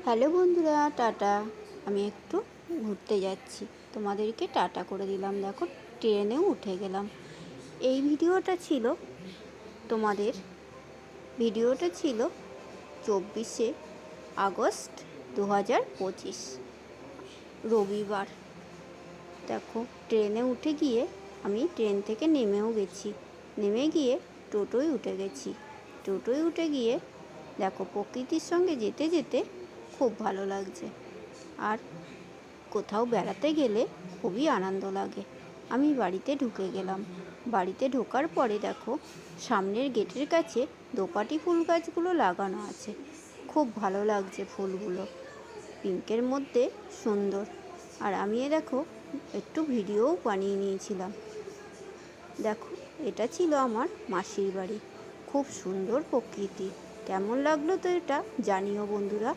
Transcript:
Hello বন্ধুরা, tata. আমি একটু ঘুরতে যাচ্ছি, তোমাদেরকে টাটা করে দিলাম। দেখো, ট্রেনেও উঠে গেলাম। এই তোমাদের ভিডিওটা ছিল 24শে আগস্ট 2025 রবিবার। দেখো, ট্রেনে উঠে গিয়ে আমি ট্রেন থেকে নেমেও গেছি। নেমে গিয়ে টোটোয় উঠে গেছি। টোটোয় উঠে গিয়ে দেখো, প্রকৃতির সঙ্গে যেতে যেতে খুব ভালো লাগছে। আর কোথাও বেড়াতে গেলে খুবই আনন্দ লাগে। আমি বাড়িতে ঢুকে গেলাম। বাড়িতে ঢোকার পরে দেখো, সামনের গেটের কাছে দোপাটি ফুল গাছগুলো লাগানো আছে। খুব ভালো লাগছে ফুলগুলো, পিঙ্কের মধ্যে সুন্দর। আর আমি দেখো একটু ভিডিওও বানিয়ে নিয়েছিলাম। দেখো, এটা ছিল আমার মাসির বাড়ি। খুব সুন্দর প্রকৃতি। কেমন লাগলো তো এটা জানিও বন্ধুরা।